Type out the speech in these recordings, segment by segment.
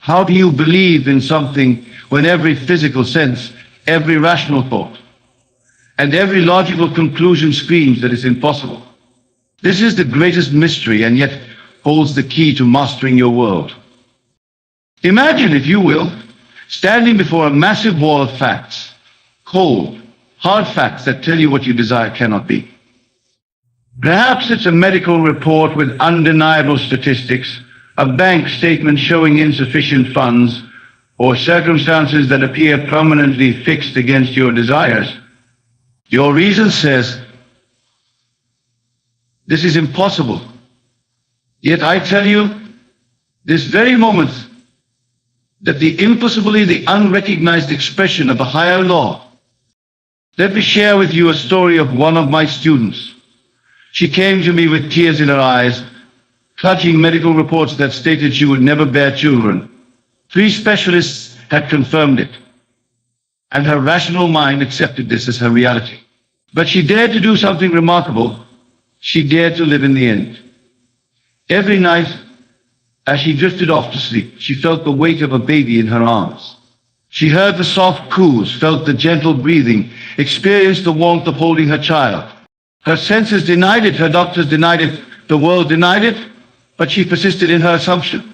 How do you believe in something when every physical sense, every rational thought, and every logical conclusion screams that it's impossible? This is the greatest mystery and yet holds the key to mastering your world. Imagine, if you will, standing before a massive wall of facts, cold, hard facts that tell you what you desire cannot be. Perhaps it's a medical report with undeniable statistics, a bank statement showing insufficient funds, or circumstances that appear permanently fixed against your desires. Your reason says, this is impossible. Yet I tell you, this very moment, that the impossible is the unrecognized expression of a higher law. Let me share with you a story of one of my students. She came to me with tears in her eyes, clutching medical reports that stated she would never bear children. 3 specialists had confirmed it, and her rational mind accepted this as her reality. But she dared to do something remarkable. She dared to live in the end. Every night, as she drifted off to sleep, she felt the weight of a baby in her arms. She heard the soft coos, felt the gentle breathing, experienced the warmth of holding her child. Her senses denied it, her doctors denied it, the world denied it, but she persisted in her assumption.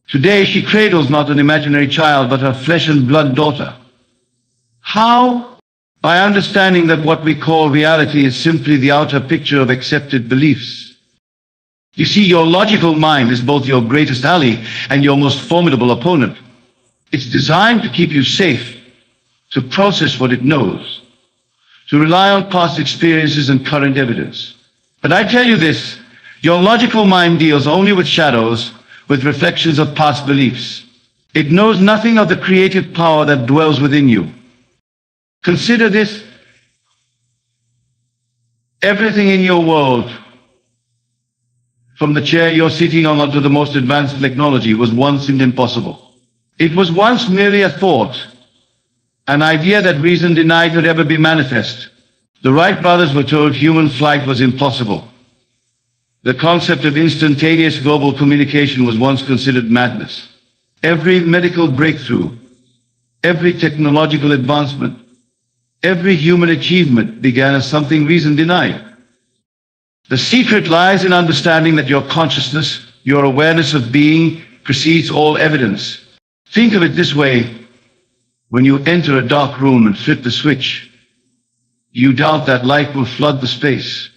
Today she cradles not an imaginary child, but her flesh and blood daughter. How? By understanding that what we call reality is simply the outer picture of accepted beliefs. You see, your logical mind is both your greatest ally and your most formidable opponent. It's designed to keep you safe, to process what it knows, to rely on past experiences and current evidence. But I tell you this, your logical mind deals only with shadows, with reflections of past beliefs. It knows nothing of the creative power that dwells within you. Consider this. Everything in your world, from the chair you're sitting on to the most advanced technology, was once impossible. It was once merely a thought, an idea that reason denied could ever be manifest. The Wright brothers were told human flight was impossible. The concept of instantaneous global communication was once considered madness. Every medical breakthrough, every technological advancement, every human achievement began as something reason denied. The secret lies in understanding that your consciousness, your awareness of being, precedes all evidence. Think of it this way. When you enter a dark room and flip the switch, you doubt that light will flood the space.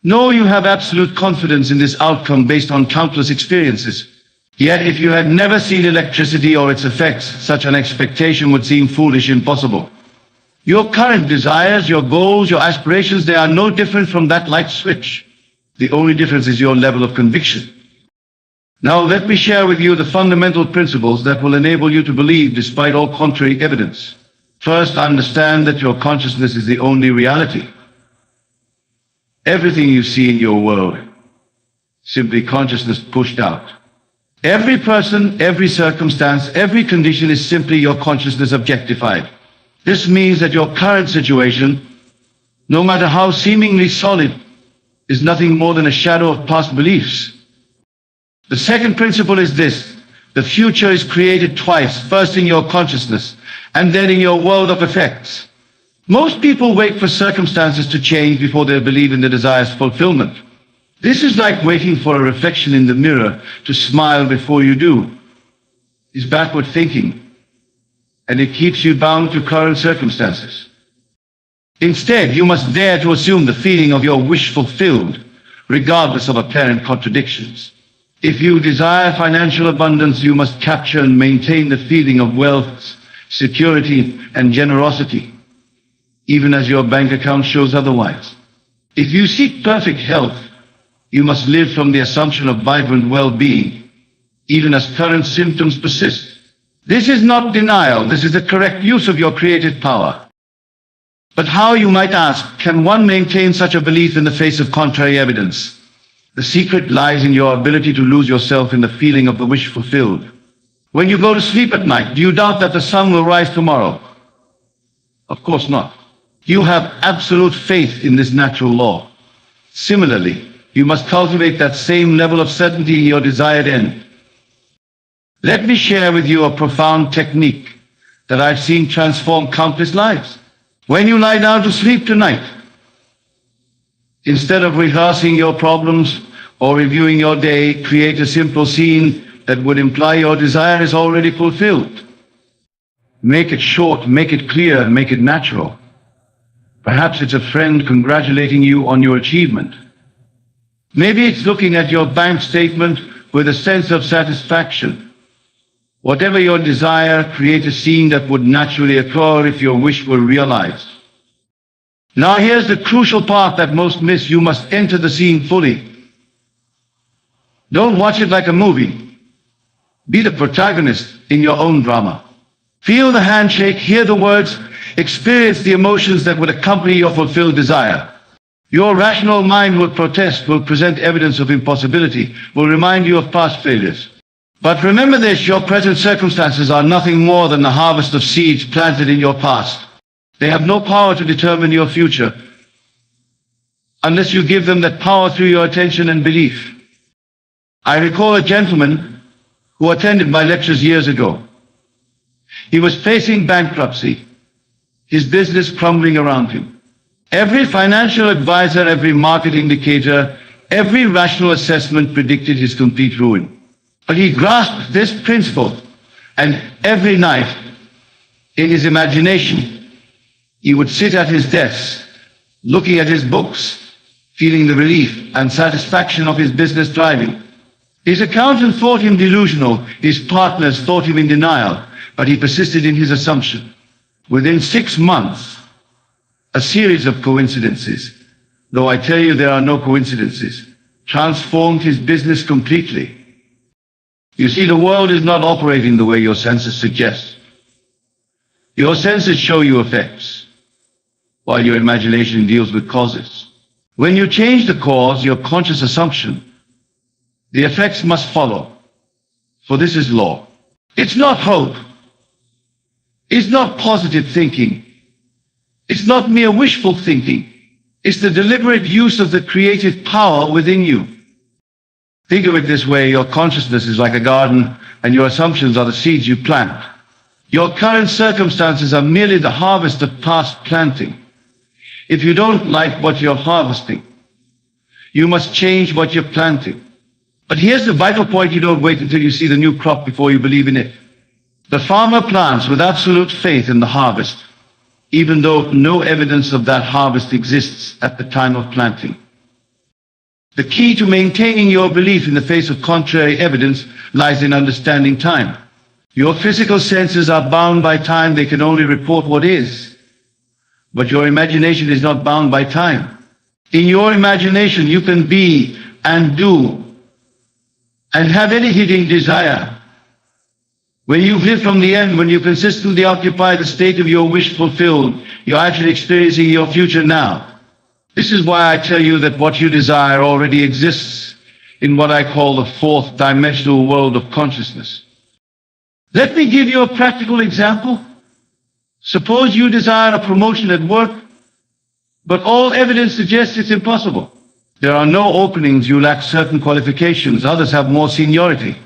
No, you have absolute confidence in this outcome based on countless experiences. Yet if you had never seen electricity or its effects, such an expectation would seem foolish, impossible. Your current desires, your goals, your aspirations, they are no different from that light switch. The only difference is your level of conviction. Now let me share with you the fundamental principles that will enable you to believe despite all contrary evidence. First, understand that your consciousness is the only reality. Everything you see in your world, simply consciousness pushed out. Every person, every circumstance, every condition is simply your consciousness objectified. This means that your current situation, no matter how seemingly solid, is nothing more than a shadow of past beliefs. The second principle is this: the future is created twice, first in your consciousness and then in your world of effects. Most people wait for circumstances to change before they believe in the desire's fulfillment. This is like waiting for a reflection in the mirror to smile before you do. It's backward thinking, and it keeps you bound to current circumstances. Instead, you must dare to assume the feeling of your wish fulfilled, regardless of apparent contradictions. If you desire financial abundance, you must capture and maintain the feeling of wealth, security, and generosity, even as your bank account shows otherwise. If you seek perfect health, you must live from the assumption of vibrant well-being, even as current symptoms persist. This is not denial, this is the correct use of your creative power. But how, you might ask, can one maintain such a belief in the face of contrary evidence? The secret lies in your ability to lose yourself in the feeling of the wish fulfilled. When you go to sleep at night, do you doubt that the sun will rise tomorrow? Of course not. You have absolute faith in this natural law. Similarly, you must cultivate that same level of certainty in your desired end. Let me share with you a profound technique that I've seen transform countless lives. When you lie down to sleep tonight, instead of rehearsing your problems or reviewing your day, create a simple scene that would imply your desire is already fulfilled. Make it short, make it clear, make it natural. Perhaps it's a friend congratulating you on your achievement. Maybe it's looking at your bank statement with a sense of satisfaction. Whatever your desire, create a scene that would naturally occur if your wish were realized. Now here's the crucial part that most miss. You must enter the scene fully. Don't watch it like a movie. Be the protagonist in your own drama. Feel the handshake, hear the words, experience the emotions that would accompany your fulfilled desire. Your rational mind will protest, will present evidence of impossibility, will remind you of past failures. But remember this, your present circumstances are nothing more than the harvest of seeds planted in your past. They have no power to determine your future unless you give them that power through your attention and belief. I recall a gentleman who attended my lectures years ago. He was facing bankruptcy, his business crumbling around him. Every financial advisor, every market indicator, every rational assessment predicted his complete ruin. But he grasped this principle, and every night, in his imagination, he would sit at his desk, looking at his books, feeling the relief and satisfaction of his business thriving. His accountant thought him delusional, his partners thought him in denial, but he persisted in his assumption. Within 6 months, a series of coincidences, though I tell you there are no coincidences, transformed his business completely. You see, the world is not operating the way your senses suggest. Your senses show you effects, while your imagination deals with causes. When you change the cause, your conscious assumption, the effects must follow, for this is law. It's not hope. It's not positive thinking. It's not mere wishful thinking. It's the deliberate use of the creative power within you. Think of it this way, your consciousness is like a garden, and your assumptions are the seeds you plant. Your current circumstances are merely the harvest of past planting. If you don't like what you're harvesting, you must change what you're planting. But here's the vital point: you don't wait until you see the new crop before you believe in it. The farmer plants with absolute faith in the harvest, even though no evidence of that harvest exists at the time of planting. The key to maintaining your belief in the face of contrary evidence lies in understanding time. Your physical senses are bound by time. They can only report what is. But your imagination is not bound by time. In your imagination, you can be and do and have any hidden desire. When you live from the end, when you consistently occupy the state of your wish fulfilled, you're actually experiencing your future now. This is why I tell you that what you desire already exists in what I call the fourth dimensional world of consciousness. Let me give you a practical example. Suppose you desire a promotion at work, but all evidence suggests it's impossible. There are no openings, you lack certain qualifications, others have more seniority.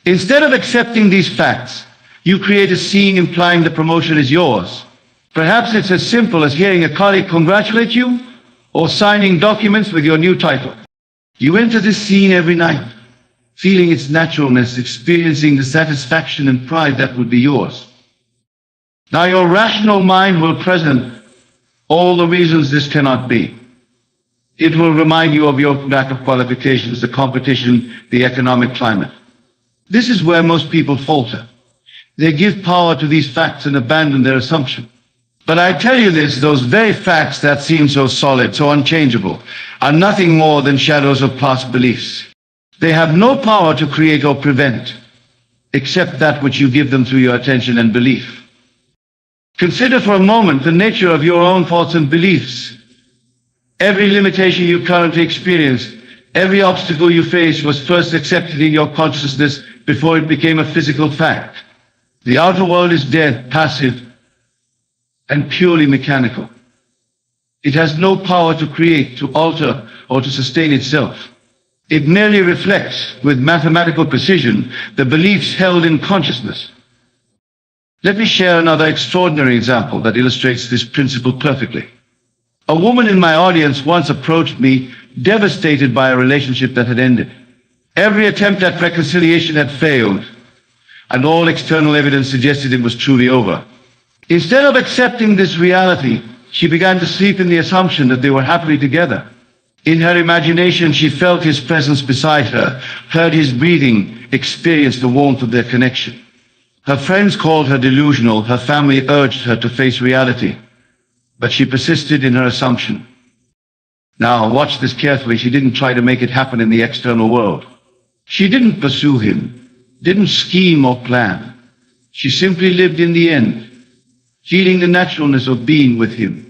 Instead of accepting these facts, you create a scene implying the promotion is yours. Perhaps it's as simple as hearing a colleague congratulate you, or signing documents with your new title. You enter this scene every night, feeling its naturalness, experiencing the satisfaction and pride that would be yours. Now your rational mind will present all the reasons this cannot be. It will remind you of your lack of qualifications, the competition, the economic climate. This is where most people falter. They give power to these facts and abandon their assumption. But I tell you this, those very facts that seem so solid, so unchangeable, are nothing more than shadows of past beliefs. They have no power to create or prevent, except that which you give them through your attention and belief. Consider for a moment the nature of your own thoughts and beliefs. Every limitation you currently experience, every obstacle you face was first accepted in your consciousness before it became a physical fact. The outer world is dead, passive, and purely mechanical. It has no power to create, to alter, or to sustain itself. It merely reflects, with mathematical precision, the beliefs held in consciousness. Let me share another extraordinary example that illustrates this principle perfectly. A woman in my audience once approached me, devastated by a relationship that had ended. Every attempt at reconciliation had failed, and all external evidence suggested it was truly over. Instead of accepting this reality, she began to sleep in the assumption that they were happily together. In her imagination, she felt his presence beside her, heard his breathing, experienced the warmth of their connection. Her friends called her delusional, her family urged her to face reality, but she persisted in her assumption. Now, watch this carefully. She didn't try to make it happen in the external world. She didn't pursue him, didn't scheme or plan. She simply lived in the end, feeling the naturalness of being with him.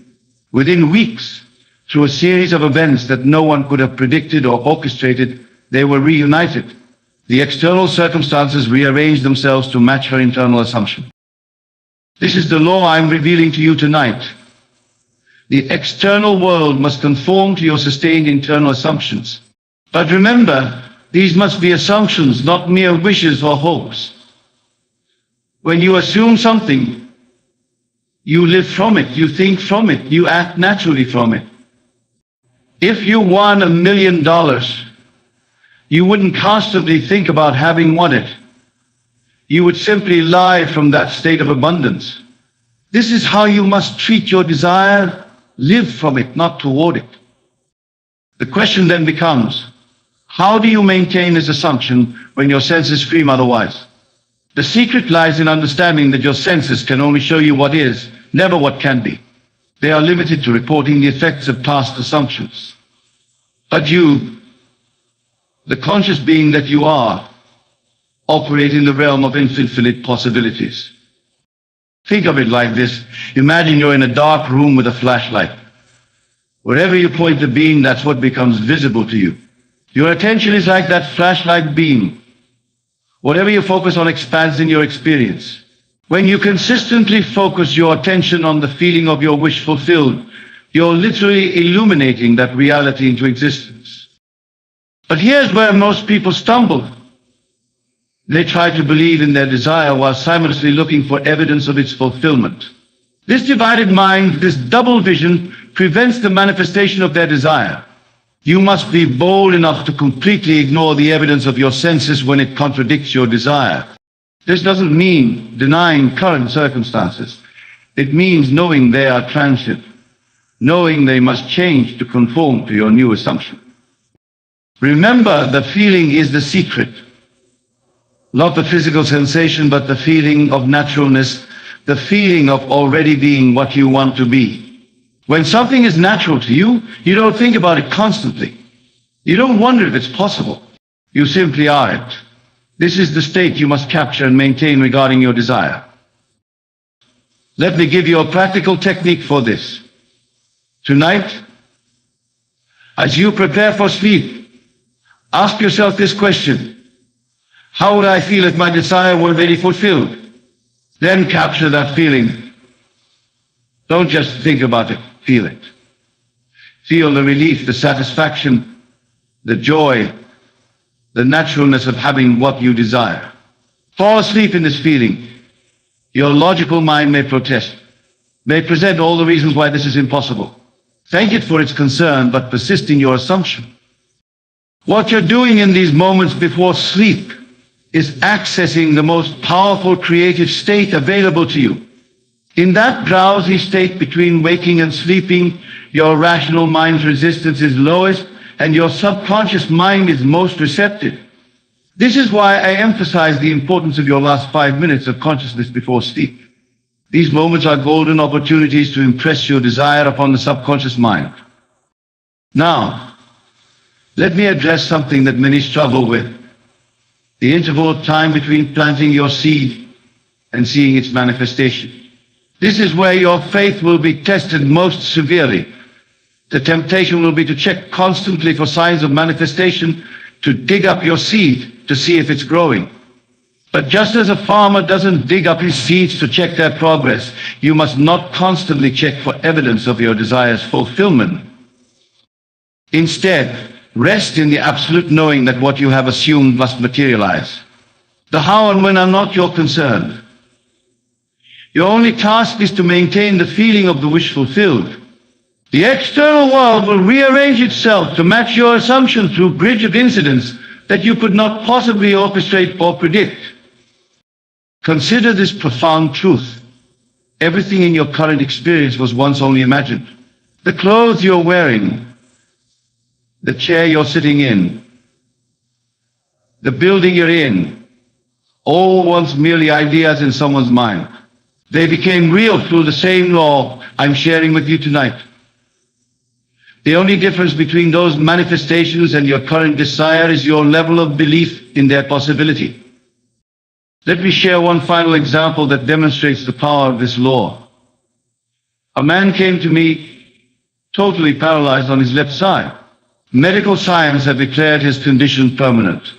Within weeks, through a series of events that no one could have predicted or orchestrated, they were reunited. The external circumstances rearranged themselves to match her internal assumption. This is the law I'm revealing to you tonight. The external world must conform to your sustained internal assumptions. But remember, these must be assumptions, not mere wishes or hopes. When you assume something, you live from it, you think from it, you act naturally from it. If you won $1 million, you wouldn't constantly think about having won it. You would simply lie from that state of abundance. This is how you must treat your desire. Live from it, not toward it. The question then becomes, how do you maintain this assumption when your senses scream otherwise? The secret lies in understanding that your senses can only show you what is, never what can be. They are limited to reporting the effects of past assumptions. But you, the conscious being that you are, operate in the realm of infinite possibilities. Think of it like this. Imagine you're in a dark room with a flashlight. Wherever you point the beam, that's what becomes visible to you. Your attention is like that flashlight beam. Whatever you focus on expands in your experience. When you consistently focus your attention on the feeling of your wish fulfilled, you're literally illuminating that reality into existence. But here's where most people stumble. They try to believe in their desire while simultaneously looking for evidence of its fulfillment. This divided mind, this double vision, prevents the manifestation of their desire. You must be bold enough to completely ignore the evidence of your senses when it contradicts your desire. This doesn't mean denying current circumstances. It means knowing they are transient, knowing they must change to conform to your new assumption. Remember, the feeling is the secret. Not the physical sensation, but the feeling of naturalness, the feeling of already being what you want to be. When something is natural to you, you don't think about it constantly. You don't wonder if it's possible. You simply are it. This is the state you must capture and maintain regarding your desire. Let me give you a practical technique for this. Tonight, as you prepare for sleep, ask yourself this question. How would I feel if my desire were really fulfilled? Then capture that feeling. Don't just think about it, feel it. Feel the relief, the satisfaction, the joy, the naturalness of having what you desire. Fall asleep in this feeling. Your logical mind may protest, may present all the reasons why this is impossible. Thank it for its concern, but persist in your assumption. What you're doing in these moments before sleep is accessing the most powerful creative state available to you. In that drowsy state between waking and sleeping, your rational mind's resistance is lowest and your subconscious mind is most receptive. This is why I emphasize the importance of your last 5 minutes of consciousness before sleep. These moments are golden opportunities to impress your desire upon the subconscious mind. Now, let me address something that many struggle with. The interval of time between planting your seed and seeing its manifestation. This is where your faith will be tested most severely. The temptation will be to check constantly for signs of manifestation, to dig up your seed to see if it's growing. But just as a farmer doesn't dig up his seeds to check their progress, you must not constantly check for evidence of your desire's fulfillment. Instead, Rest in the absolute knowing that what you have assumed must materialize. The how and when are not your concern. Your only task is to maintain the feeling of the wish fulfilled. The external world will rearrange itself to match your assumption through a bridge of incidents that you could not possibly orchestrate or predict. Consider this profound truth. Everything in your current experience was once only imagined. The clothes you're wearing, the chair you're sitting in, the building you're in, all once merely ideas in someone's mind. They became real through the same law I'm sharing with you tonight. The only difference between those manifestations and your current desire is your level of belief in their possibility. Let me share one final example that demonstrates the power of this law. A man came to me totally paralyzed on his left side. Medical science had declared his condition permanent.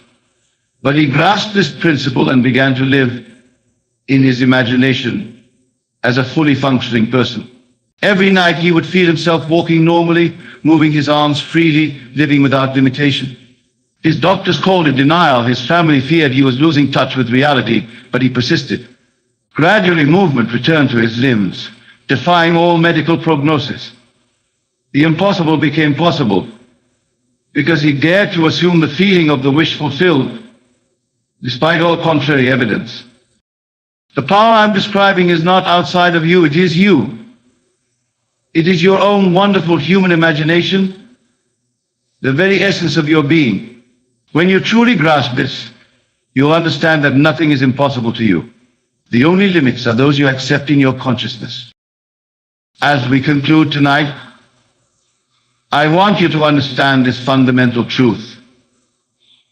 But he grasped this principle and began to live in his imagination as a fully functioning person. Every night he would feel himself walking normally, moving his arms freely, living without limitation. His doctors called it denial. His family feared he was losing touch with reality, but he persisted. Gradually, movement returned to his limbs, defying all medical prognosis. The impossible became possible because he dared to assume the feeling of the wish fulfilled, despite all contrary evidence. The power I'm describing is not outside of you, it is you. It is your own wonderful human imagination, the very essence of your being. When you truly grasp this, you'll understand that nothing is impossible to you. The only limits are those you accept in your consciousness. As we conclude tonight, I want you to understand this fundamental truth.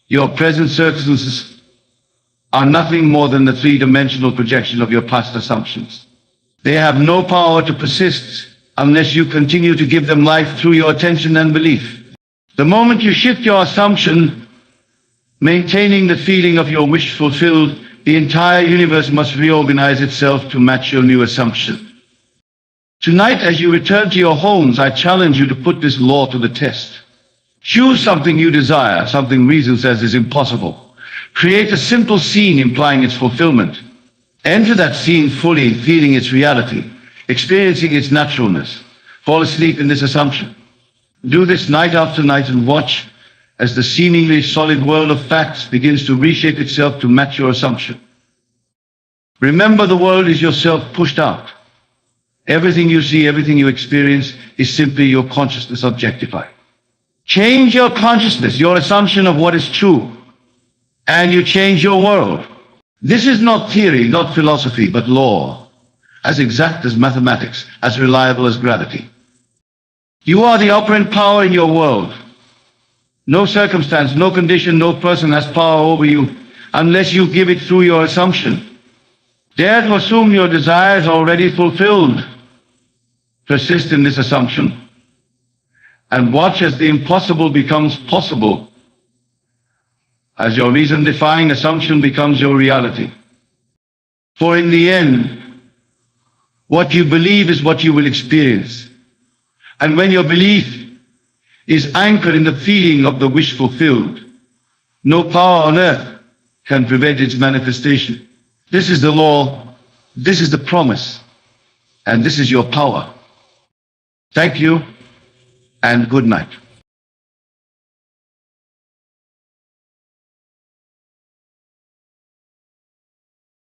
Your present circumstances are nothing more than the three-dimensional projection of your past assumptions. They have no power to persist unless you continue to give them life through your attention and belief. The moment you shift your assumption, maintaining the feeling of your wish fulfilled, the entire universe must reorganize itself to match your new assumption. Tonight, as you return to your homes, I challenge you to put this law to the test. Choose something you desire, something reason says is impossible. Create a simple scene implying its fulfillment. Enter that scene fully, feeling its reality, experiencing its naturalness. Fall asleep in this assumption. Do this night after night and watch as the seemingly solid world of facts begins to reshape itself to match your assumption. Remember, the world is yourself pushed out. Everything you see, everything you experience is simply your consciousness objectified. Change your consciousness, your assumption of what is true, and you change your world. This is not theory, not philosophy, but law, as exact as mathematics, as reliable as gravity. You are the operant power in your world. No circumstance, no condition, no person has power over you unless you give it through your assumption. Dare to assume your desire is already fulfilled. Persist in this assumption and watch as the impossible becomes possible, as your reason-defying assumption becomes your reality. For in the end, what you believe is what you will experience. And when your belief is anchored in the feeling of the wish fulfilled, no power on earth can prevent its manifestation. This is the law, this is the promise, and this is your power. Thank you, and good night.